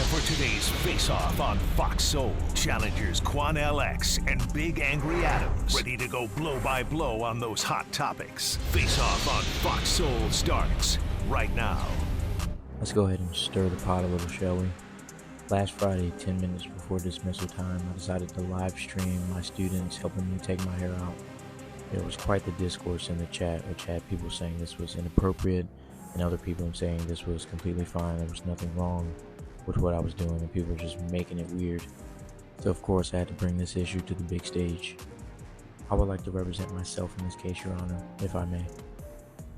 for today's Face-Off on Fox Soul. Challengers Quan LX and Big Angry Adams. Ready to go blow by blow on those hot topics. Face-Off on Fox Soul starts right now. Let's go ahead and stir the pot a little, shall we? Last Friday, 10 minutes before dismissal time, I decided to live stream my students helping me take my hair out. There was quite the discourse in the chat, which had people saying this was inappropriate and other people saying this was completely fine. There was nothing wrong with what I was doing and people were just making it weird. So of course I had to bring this issue to the big stage. I would like to represent myself in this case, Your Honor, if I may.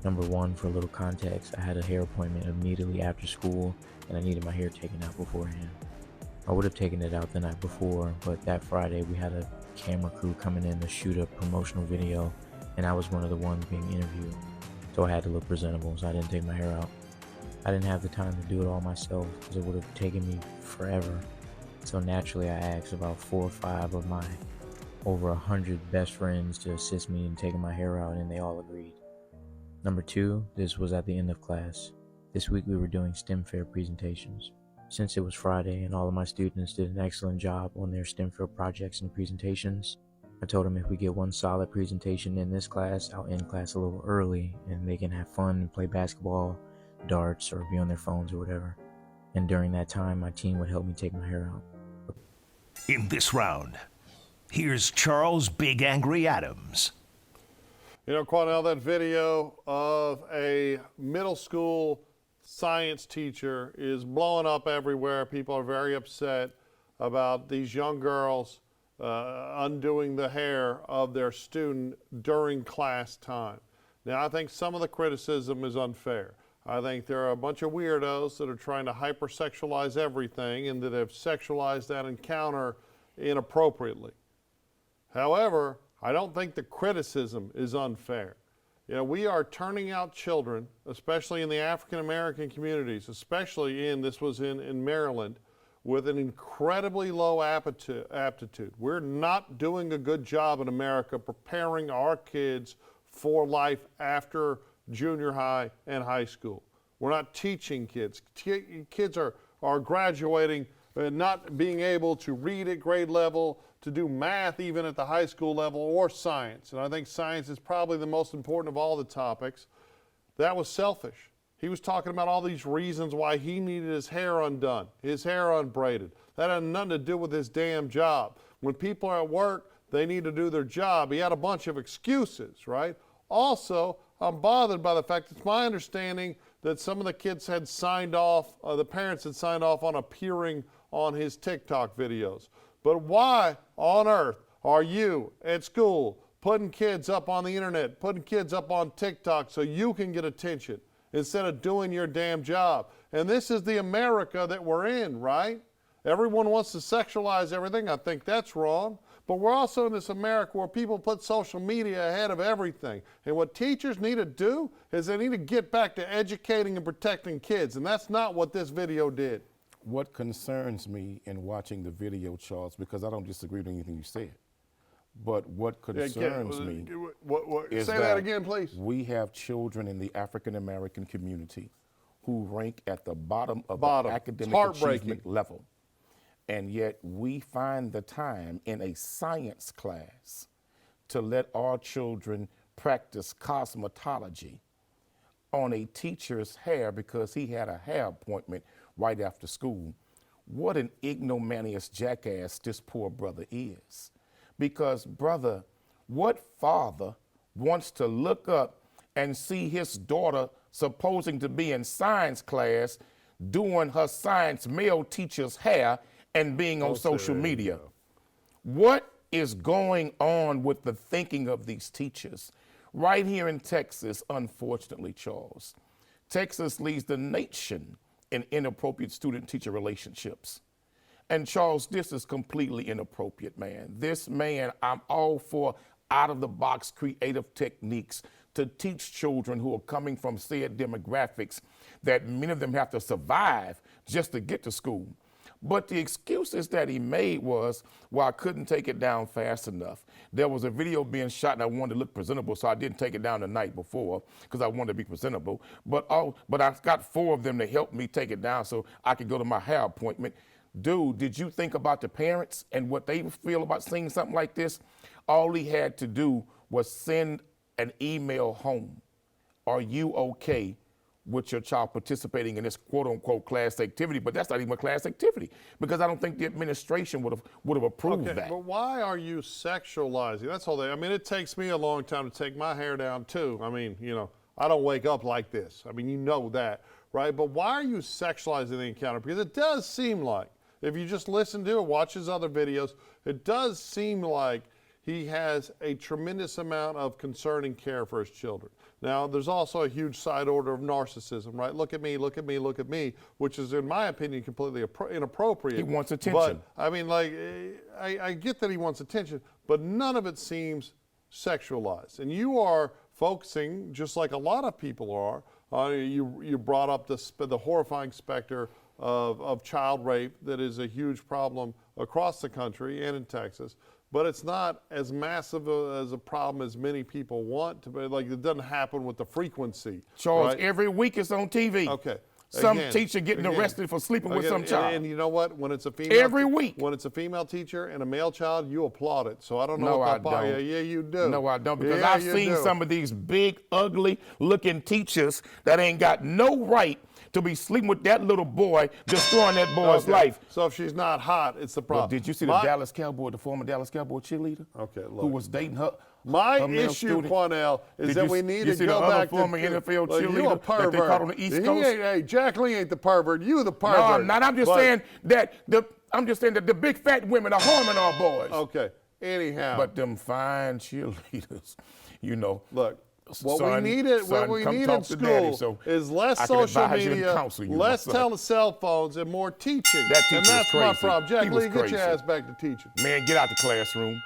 Number one, for a little context, I had a hair appointment immediately after school and I needed my hair taken out beforehand. I would have taken it out the night before, but that Friday we had a camera crew coming in to shoot a promotional video and I was one of the ones being interviewed. So I had to look presentable, so I didn't take my hair out. I didn't have the time to do it all myself because it would have taken me forever. So naturally I asked about 4 or 5 of my over 100 best friends to assist me in taking my hair out and they all agreed. Number two, this was at the end of class. This week we were doing STEM fair presentations. Since it was Friday and all of my students did an excellent job on their STEM fair projects and presentations, I told them if we get one solid presentation in this class, I'll end class a little early and they can have fun and play basketball, darts, or be on their phones or whatever. And during that time, my team would help me take my hair out. In this round, here's Charles Big Angry Adams. You know, Quanell, that video of a middle school science teacher is blowing up everywhere. People are very upset about these young girls undoing the hair of their student during class time. Now, I think some of the criticism is unfair. I think there are a bunch of weirdos that are trying to hypersexualize everything and that have sexualized that encounter inappropriately. However, I don't think the criticism is unfair. You know, we are turning out children, especially in the African American communities, especially this was in Maryland, with an incredibly low aptitude. We're not doing a good job in America preparing our kids for life after junior high and high school. We're not teaching kids. Kids are graduating and not being able to read at grade level, to do math even at the high school level, or science. And I think science is probably the most important of all the topics. That was selfish. He was talking about all these reasons why he needed his hair undone, his hair unbraided. That had nothing to do with his damn job. When people are at work, they need to do their job. He had a bunch of excuses, right? Also, I'm bothered by the fact it's my understanding that some of the kids had signed off, the parents had signed off on appearing on his TikTok videos. But why on earth are you at school putting kids up on the internet, putting kids up on TikTok so you can get attention instead of doing your damn job? And this is the America that we're in, right? Everyone wants to sexualize everything. I think that's wrong. But we're also in this America where people put social media ahead of everything. And what teachers need to do is they need to get back to educating and protecting kids. And that's not what this video did. What concerns me in watching the video, Charles, because I don't disagree with anything you said, but what concerns me is say that again, please. We have children in the African American community who rank at the bottom of the academic achievement level. And yet we find the time in a science class to let our children practice cosmetology on a teacher's hair because he had a hair appointment right after school. What an ignominious jackass this poor brother is. Because, brother, what father wants to look up and see his daughter supposing to be in science class doing her science male teacher's hair and being on social media? What is going on with the thinking of these teachers? Right here in Texas, unfortunately, Charles, Texas leads the nation in inappropriate student-teacher relationships. And Charles, this is completely inappropriate, man. This man, I'm all for out-of-the-box creative techniques to teach children who are coming from said demographics that many of them have to survive just to get to school. But the excuses that he made was, well, I couldn't take it down fast enough. There was a video being shot and I wanted to look presentable, so I didn't take it down the night before because I wanted to be presentable. But I've got 4 of them to help me take it down so I could go to my hair appointment. Dude, did you think about the parents and what they feel about seeing something like this? All he had to do was send an email home. Are you okay with your child participating in this quote-unquote class activity? But that's not even a class activity because I don't think the administration would have approved that. But why are you sexualizing? That's all I mean, it takes me a long time to take my hair down too. I mean, you know, I don't wake up like this. I mean, you know that, right? But why are you sexualizing the encounter? Because it does seem like, if you just listen to it, watch his other videos, it does seem like he has a tremendous amount of concern and care for his children. Now, there's also a huge side order of narcissism, right? Look at me, look at me, look at me, which is, in my opinion, completely inappropriate. He wants attention. But, I mean, like, I get that he wants attention, but none of it seems sexualized. And you are focusing, just like a lot of people are, you brought up the horrifying specter of child rape that is a huge problem across the country and in Texas. But it's not as massive as a problem as many people want to be. Like, it doesn't happen with the frequency. Charles, right? Every week it's on TV. Okay. Some teacher getting arrested for sleeping with some child. And you know what? When it's a female, every week. When it's a female teacher and a male child, you applaud it. So I don't know. No, I don't. Yeah, you do. No, I don't, because I've seen some of these big, ugly-looking teachers that ain't got no right to be sleeping with that little boy, destroying that boy's life. So if she's not hot, it's the problem. Well, did you see the former Dallas Cowboy cheerleader? Okay, look. Who was dating her? My her male issue, student? Cornell, is that we need to see go the other back former to NFL cheerleader you a pervert. that they caught on the East Coast? Hey, Jack Lee ain't the pervert. You the pervert. No, I'm not. I'm just saying that the big fat women are harming our boys. Okay. Anyhow. But them fine cheerleaders, you know. Look. What we need in school is less social media, less cell phones, and more teaching. That teacher and that's was my crazy. problem. Jack He Lee, was get your crazy. ass back to teaching. Man, get out the classroom.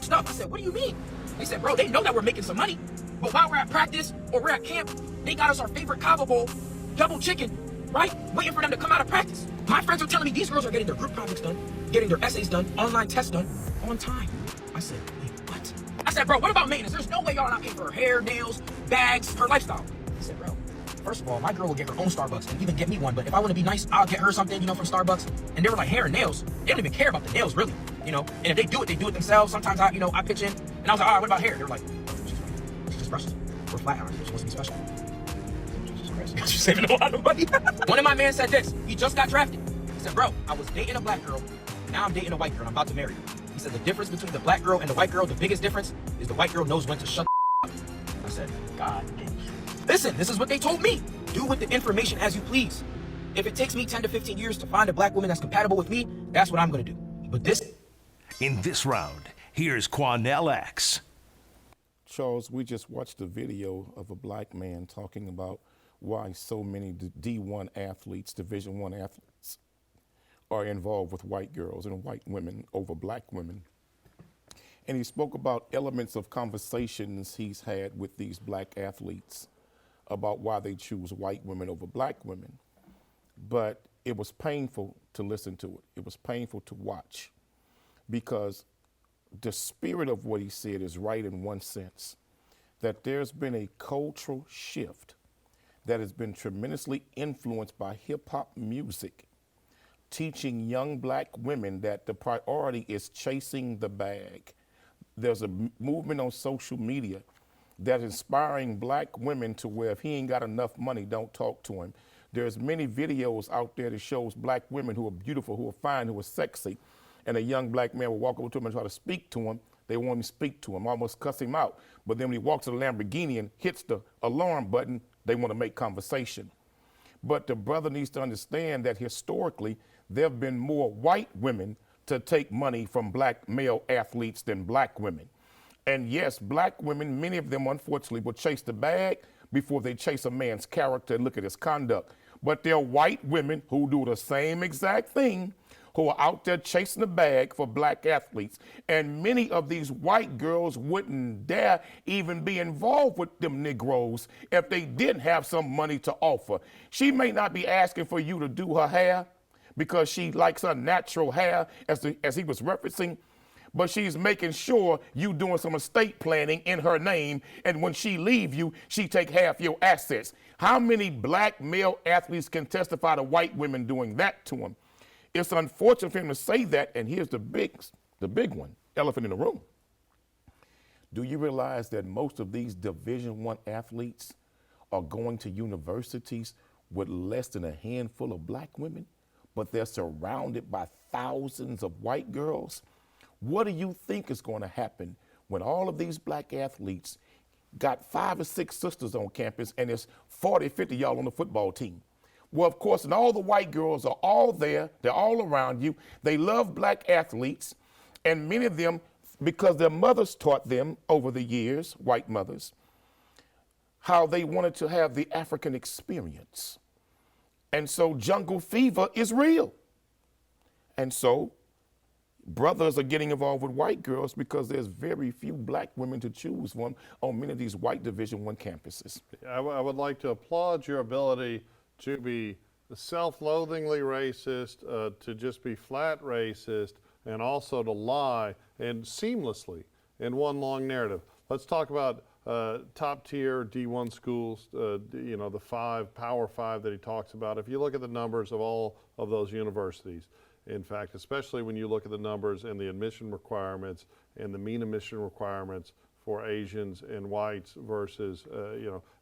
Stuff. I said, what do you mean? They said, bro, they know that we're making some money, but while we're at practice or we're at camp, they got us our favorite Cabo Bowl, double chicken, right? Waiting for them to come out of practice. My friends are telling me these girls are getting their group projects done, getting their essays done, online tests done, on time. I said, wait, what? I said, bro, what about maintenance? There's no way y'all not paying for her hair, nails, bags, her lifestyle. He said, bro, first of all, my girl will get her own Starbucks and even get me one, but if I want to be nice, I'll get her something, from Starbucks. And they were like, hair and nails. They don't even care about the nails, really, And if they do it themselves. Sometimes I pitch in, and I was like, all right, what about hair? They were like, she just brushes. We're flat irons. She wants to be special. She's saving a lot of money. One of my men said this. He just got drafted. He said, bro, I was dating a black girl. Now I'm dating a white girl. I'm about to marry her. He said the difference between the black girl and the white girl, the biggest difference, is the white girl knows when to shut the up. I said, God. Listen, this is what they told me. Do with the information as you please. If it takes me 10 to 15 years to find a black woman that's compatible with me, that's what I'm going to do. But this... In this round, here's Quanell X. Charles, we just watched a video of a black man talking about why so many D1 athletes, Division I athletes, are involved with white girls and white women over black women. And he spoke about elements of conversations he's had with these black athletes about why they choose white women over black women. But it was painful to listen to it. It was painful to watch, because the spirit of what he said is right in one sense, that there's been a cultural shift that has been tremendously influenced by hip hop music, teaching young black women that the priority is chasing the bag. There's a movement on social media that's inspiring black women to where if he ain't got enough money, don't talk to him. There's many videos out there that shows black women who are beautiful, who are fine, who are sexy, and a young black man will walk over to him and try to speak to him. They won't even speak to him, almost cuss him out. But then when he walks to the Lamborghini and hits the alarm button, they want to make conversation. But the brother needs to understand that historically, there have been more white women to take money from black male athletes than black women. And yes, black women, many of them unfortunately will chase the bag before they chase a man's character and look at his conduct. But there are white women who do the same exact thing, who are out there chasing the bag for black athletes. And many of these white girls wouldn't dare even be involved with them Negroes if they didn't have some money to offer. She may not be asking for you to do her hair because she likes her natural hair, as he was referencing, but she's making sure you doing some estate planning in her name, and when she leave you, she take half your assets. How many black male athletes can testify to white women doing that to them? It's unfortunate for him to say that, and here's the big one, elephant in the room. Do you realize that most of these Division I athletes are going to universities with less than a handful of black women, but they're surrounded by thousands of white girls? What do you think is going to happen when all of these black athletes got 5 or 6 sisters on campus and there's 40, 50 y'all on the football team? Well, of course, and all the white girls are all there. They're all around you. They love black athletes, and many of them, because their mothers taught them over the years, white mothers, how they wanted to have the African experience. And so jungle fever is real. And so brothers are getting involved with white girls because there's very few black women to choose from on many of these white Division I campuses. I would like to applaud your ability to be self-loathingly racist, to just be flat racist, and also to lie and seamlessly in one long narrative. Let's talk about top tier D1 schools, the 5, Power 5 that he talks about. If you look at the numbers of all of those universities, in fact, especially when you look at the numbers and the admission requirements and the mean admission requirements for Asians and whites versus,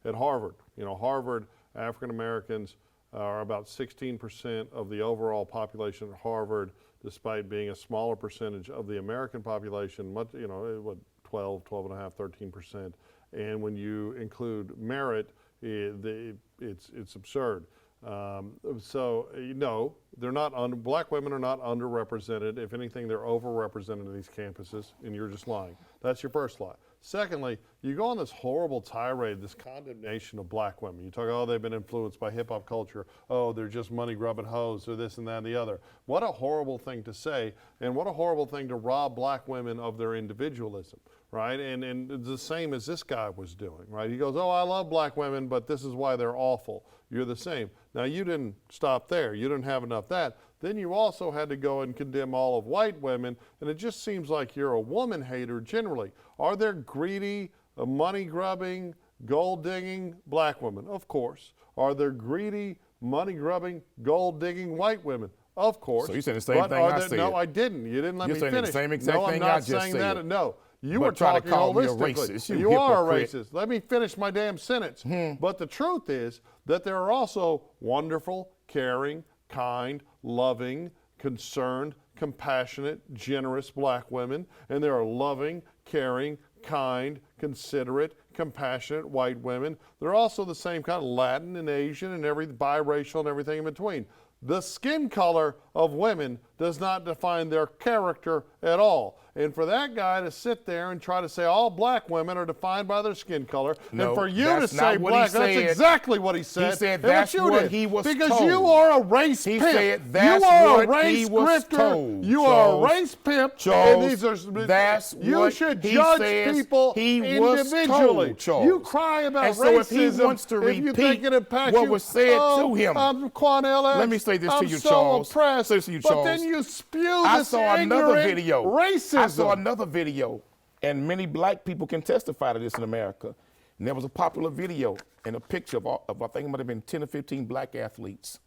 at Harvard. Harvard, African Americans are about 16% of the overall population at Harvard, despite being a smaller percentage of the American population, 12.5, 13%. And when you include merit, it's absurd. No, they're not. Black women are not underrepresented. If anything, they're overrepresented in these campuses, and you're just lying. That's your first lie. Secondly, you go on this horrible tirade, this condemnation of black women. You talk, oh, they've been influenced by hip hop culture. Oh, they're just money-grubbing hoes, or this and that and the other. What a horrible thing to say, and what a horrible thing to rob black women of their individualism, right? And the same as this guy was doing, right? He goes, oh, I love black women, but this is why they're awful. You're the same. Now, you didn't stop there. You didn't have enough of that. Then you also had to go and condemn all of white women, and it just seems like you're a woman hater generally. Are there greedy, money-grubbing, gold-digging black women? Of course. Are there greedy, money-grubbing, gold-digging white women? Of course. So you said the same thing I said. No, I didn't. You didn't let me finish. You're saying the same exact thing I just said. No, I'm not saying that. No. You were trying talking to call me a holistically. racist. You are a racist. Let me finish my damn sentence. But the truth is that there are also wonderful, caring, kind, loving, concerned, compassionate, generous black women, and there are loving, caring, kind, considerate, compassionate white women. They're also the same kind of Latin and Asian and biracial and everything in between. The skin color of women does not define their character at all. And for that guy to sit there and try to say all black women are defined by their skin color, no, and for you to that's say not what black, he that's said. exactly what he said. He said and that's what, what did. he was because told. you are a race He pimp. said that's you are what a race he was grifter. told. You Charles, are a race pimp. Charles, and these are, that's you what should he judge says people he individually. was told, Charles. You cry about and racism. So if he wants to if you think repeat it impacts what you, was said to him, I'm Quan LX. let me say this to you, I'm so Charles. oppressed. Say this to you, But Charles. then you spew I this saw another ignorant video. racism. I saw another video, and many black people can testify to this in America. And there was a popular video and a picture of I think it might have been 10 or 15 black athletes,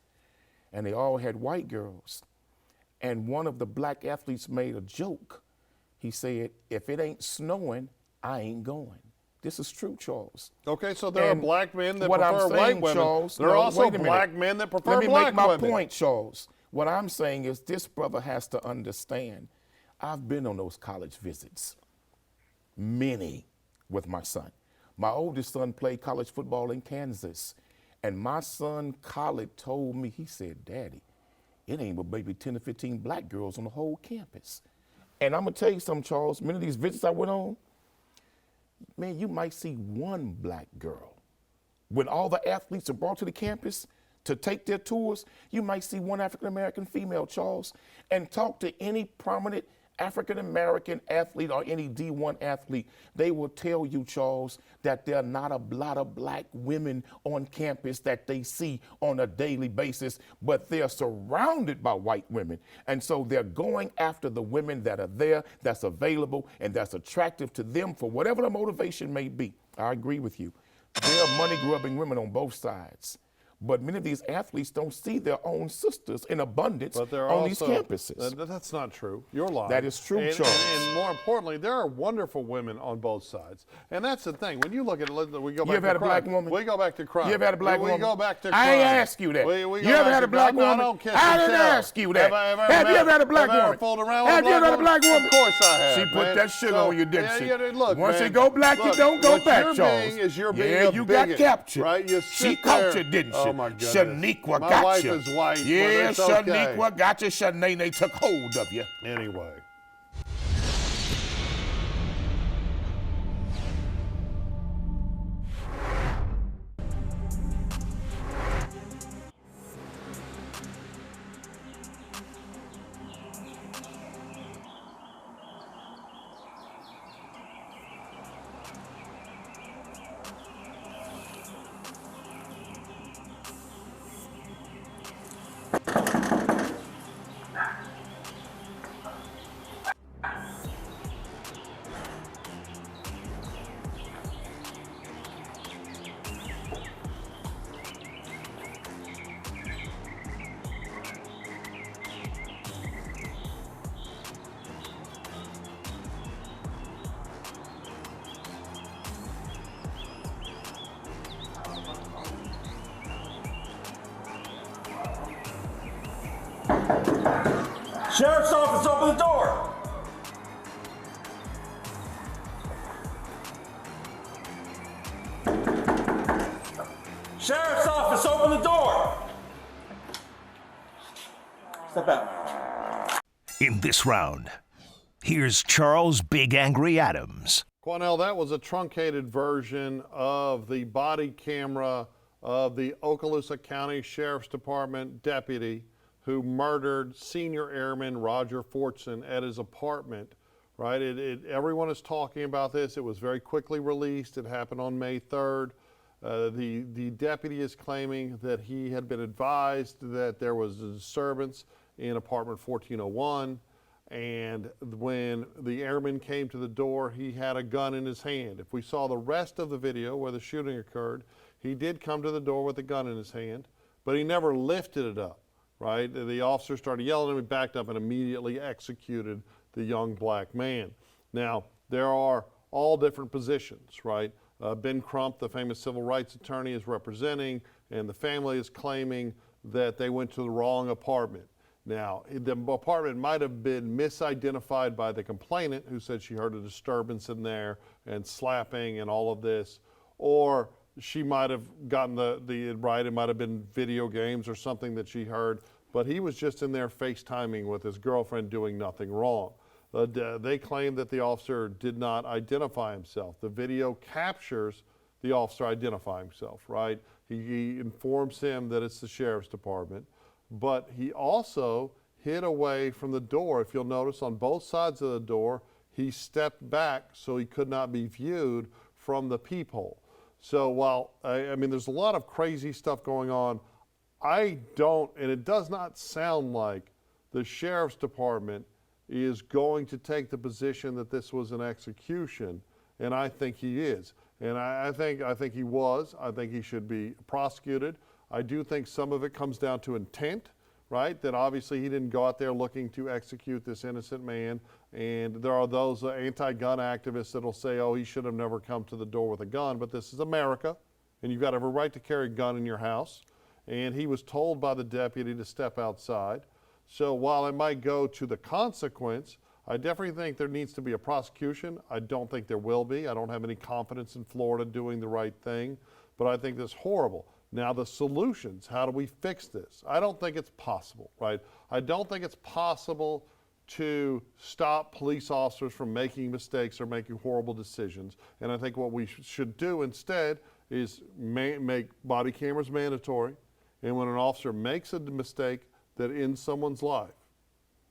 and they all had white girls. And one of the black athletes made a joke. He said, if it ain't snowing, I ain't going. This is true, Charles. Okay, so there are black men that what prefer I'm white saying, women. Charles, there are no, also wait a minute. black men that prefer Let me black make my women. point, Charles. What I'm saying is this brother has to understand. I've been on those college visits, many with my son. My oldest son played college football in Kansas, and my son Khalid told me, he said, Daddy, it ain't but maybe 10 or 15 black girls on the whole campus. And I'm gonna tell you something, Charles, many of these visits I went on, man, you might see one black girl. When all the athletes are brought to the campus, to take their tours, you might see one African-American female, Charles, and talk to any prominent African-American athlete or any D1 athlete. They will tell you, Charles, that there are not a lot of black women on campus that they see on a daily basis, but they're surrounded by white women. And so they're going after the women that are there, that's available, and that's attractive to them for whatever the motivation may be. I agree with you. There are money-grubbing women on both sides. But many of these athletes don't see their own sisters in abundance on these campuses. That's not true. You're lying. That is true, Charles. And more importantly, there are wonderful women on both sides. And that's the thing. When you look at it, we go back to crime. You ever had a black woman? We go back to crime. You ever had a black woman? We go back to crime. I ain't ask you that. You ever had a black woman? I didn't ask you that. Have you ever had a black woman? Have you ever had a black woman? Of course I have. She put that sugar on you, didn't she? Look, once you go black, you don't go back, Charles. You're being you got captured. Right? She caught you, didn't she? Oh, my goodness. Shaniqua My got wife you. is white, yeah, but it's okay. Shaniqua got you. Shanae took hold of you. Anyway. Sheriff's office, open the door! Sheriff's office, open the door! Step out. In this round, here's Charles Big Angry Adams. Quanell, that was a truncated version of the body camera of the Okaloosa County Sheriff's Department deputy who murdered senior airman Roger Fortson at his apartment, right? Everyone is talking about this. It was very quickly released. It happened on May 3rd. The deputy is claiming that he had been advised that there was a disturbance in apartment 1401, and when the airman came to the door, he had a gun in his hand. If we saw the rest of the video where the shooting occurred, he did come to the door with a gun in his hand, but he never lifted it up. Right? The officer started yelling at him, he backed up and immediately executed the young black man. Now, there are all different positions, right? Ben Crump, the famous civil rights attorney, is representing, and the family is claiming that they went to the wrong apartment. Now, the apartment might have been misidentified by the complainant, who said she heard a disturbance in there and slapping and all of this, or she might have gotten the right. It might have been video games or something that she heard, but he was just in there FaceTiming with his girlfriend doing nothing wrong. They claim that the officer did not identify himself. The video captures the officer identifying himself, right? He informs him that it's the sheriff's department, but he also hid away from the door. If you'll notice, on both sides of the door, he stepped back so he could not be viewed from the peephole. So while, I mean, there's a lot of crazy stuff going on, I don't, and it does not sound like the sheriff's department is going to take the position that this was an execution, and I think he is. And I think he was. I think he should be prosecuted. I do think some of it comes down to intent, right? That obviously he didn't go out there looking to execute this innocent man. And there are those anti-gun activists that'll say, oh, he should have never come to the door with a gun. But this is America, and you've got every right to carry a gun in your house. And he was told by the deputy to step outside. So while it might go to the consequence, I definitely think there needs to be a prosecution. I don't think there will be. I don't have any confidence in Florida doing the right thing, but I think that's horrible. Now the solutions, how do we fix this? I don't think it's possible, right? I don't think it's possible to stop police officers from making mistakes or making horrible decisions. And I think what we should do instead is make body cameras mandatory, And when an officer makes a mistake that ends someone's life,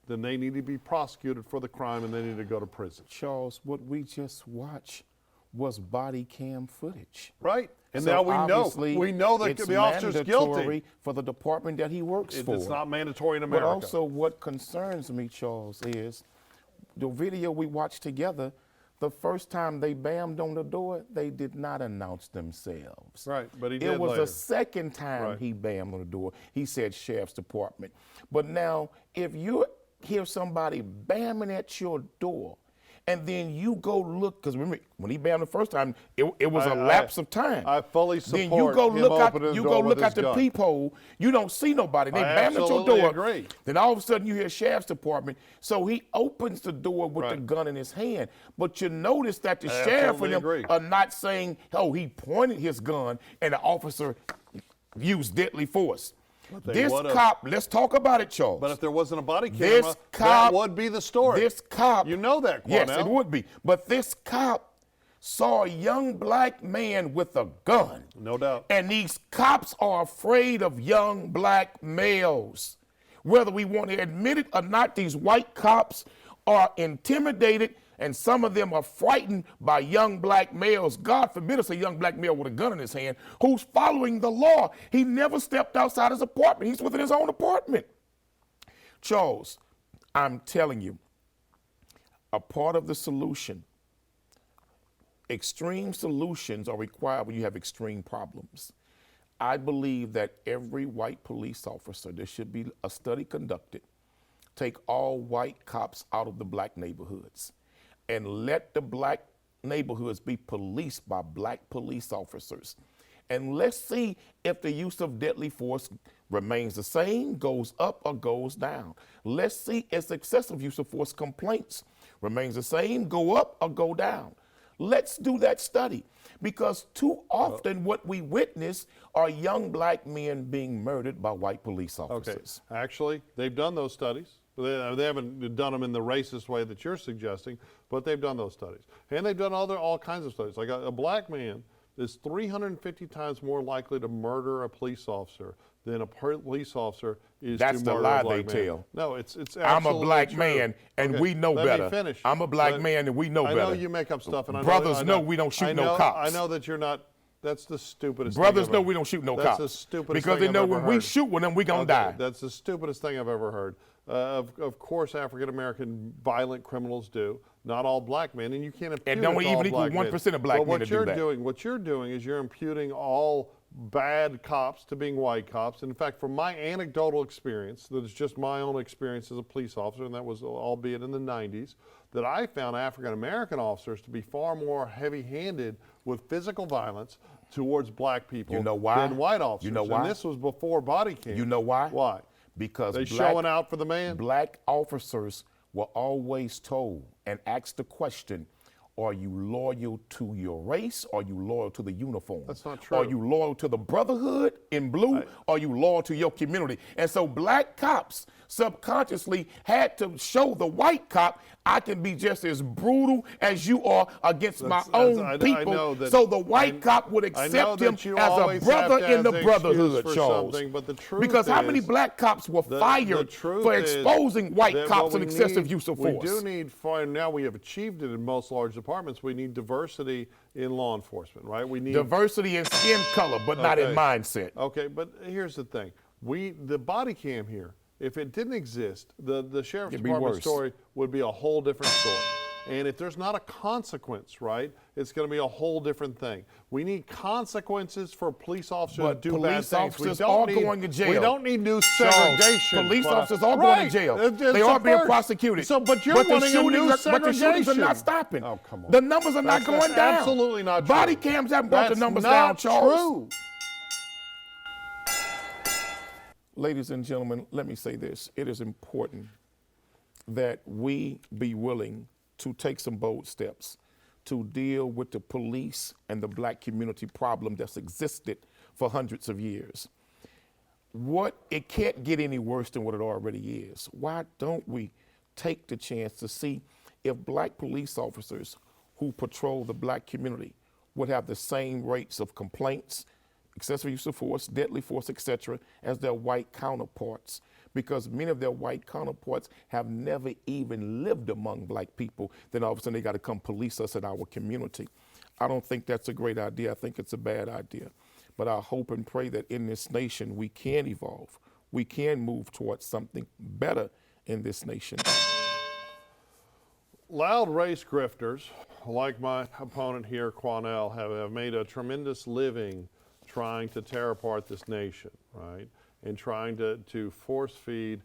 then they need to be prosecuted for the crime and they need to go to prison. Charles, what we just watched was body cam footage. Right. And So now we know that it's the officer's guilty. mandatory for the department that he works for. It's not mandatory in America. But also what concerns me, Charles, is the video we watched together, the first time they bammed on the door, they did not announce themselves. Right, but he did It was later. the second time Right. he bammed on the door. He said Sheriff's Department. But now, if you hear somebody bamming at your door, and then you go look, because remember, when he bammed the first time, it was a lapse of time. I fully support Then you go him look out, opening the you door go with look his out the gun. peephole, you don't see nobody. They I bam at your absolutely door. agree. Then all of a sudden you hear Sheriff's Department. So he opens the door with the Right. gun in his hand. But you notice that the I sheriff absolutely and them agree. are not saying, oh, he pointed his gun and the officer used deadly force. they This would've. cop, let's talk about it, Charles. But if there wasn't a body This camera, cop- that would be the story. This cop. You know that, Yes, Cornell. it would be. But this cop saw a young black man with a gun. No doubt. And these cops are afraid of young black males. Whether we want to admit it or not, these white cops are intimidated, and some of them are frightened by young black males. God forbid us a young black male with a gun in his hand who's following the law. He never stepped outside his apartment. He's within his own apartment. Charles, I'm telling you, a part of the solution, extreme solutions are required when you have extreme problems. I believe that every white police officer, there should be a study conducted, take all white cops out of the black neighborhoods and let the black neighborhoods be policed by black police officers. And let's see if the use of deadly force remains the same, goes up, or goes down. Let's see if excessive use of force complaints remains the same, go up, or go down. Let's do that study, because too often what we witness are young black men being murdered by white police Okay. officers. Actually, they've done those studies. They haven't done them in the racist way that you're suggesting, but they've done those studies. And they've done all kinds of studies. Like a black man is 350 times more likely to murder a police officer than a police officer is That's to the murder lie a black they man. tell. No, it's absolutely I'm a black true. man, and Okay, we know let better. Me finish. I'm a black man, and we know I better. know you make up stuff, and I Brothers know, know we don't shoot I no know, cops. I know that you're not. That's the stupidest Brothers thing know I've we don't shoot no that's cops. the stupidest because thing they I've know ever when we heard. shoot one, then we gonna Okay, die. That's the stupidest thing I've ever heard. Of course, African American violent criminals do. Not all black men, and you can't impute And don't it to even all equal black 1% men. of black but men to do that. What you're doing is you're imputing all bad cops to being white cops. In fact, from my anecdotal experience, that is just my own experience as a police officer, and that was albeit in the 90s, that I found African American officers to be far more heavy-handed with physical violence towards black people You know why? than white officers. You know why? And this was before body cam. You know why? Why? Because They black, showing out for the man? black officers were always told and asked the question, are you loyal to your race, or are you loyal to the uniform? That's not true. Are you loyal to the brotherhood in blue, or are you loyal to your community? And so black cops subconsciously had to show the white cop, I can be just as brutal as you are against my own I people. know that- So the white cop would I know accept him that you as a always brother have to in the have the excuse brotherhood, for Charles. something, but the truth Because how many is black cops were The fired truth for is exposing white that cops what and we excessive need- use of force? We do need, now we have achieved it in most large departments, we need diversity in law enforcement, right? We need Diversity in skin color, but not in Okay. mindset. Okay, but here's the thing. The body cam here, if it didn't exist, the sheriff's It'd be department worse. story would be a whole different story. And if there's not a consequence, right, it's going to be a whole different thing. We need consequences for police officers But to do bad police things. officers are going to jail. We don't need new Charles, segregation. police but- officers are going Right. to jail. It's They the are being first. prosecuted. So, but you're the wanting a new shootings, but the segregation. shootings are not stopping. Oh, come on. The numbers are not That's going down. absolutely not true. Body cams haven't brought the That's numbers not down, Charles. True. Ladies and gentlemen, let me say this. It is important that we be willing to take some bold steps to deal with the police and the black community problem that's existed for hundreds of years. It can't get any worse than what it already is. Why don't we take the chance to see if black police officers who patrol the black community would have the same rates of complaints, excessive use of force, deadly force, etc., as their white counterparts, because many of their white counterparts have never even lived among black people. Then all of a sudden they got to come police us in our community. I don't think that's a great idea. I think it's a bad idea. But I hope and pray that in this nation we can evolve. We can move towards something better in this nation. Loud race grifters, like my opponent here, Quanell, have made a tremendous living trying to tear apart this nation, right? And trying to force feed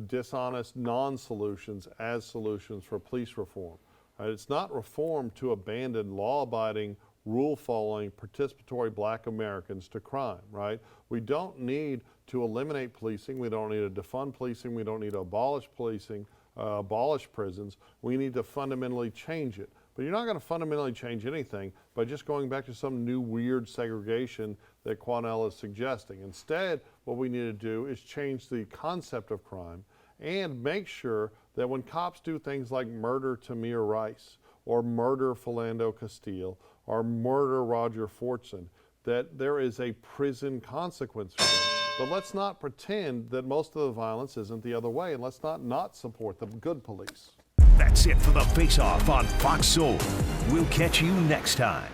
dishonest non-solutions as solutions for police reform. Right? It's not reform to abandon law-abiding, rule-following, participatory black Americans to crime, right? We don't need to eliminate policing. We don't need to defund policing. We don't need to abolish policing, abolish prisons. We need to fundamentally change it. But you're not going to fundamentally change anything by just going back to some new weird segregation that Quanell is suggesting. Instead, what we need to do is change the concept of crime and make sure that when cops do things like murder Tamir Rice or murder Philando Castile or murder Roger Fortson, that there is a prison consequence for them. But let's not pretend that most of the violence isn't the other way, and let's not support the good police. That's it for the Face-Off on Fox Soul. We'll catch you next time.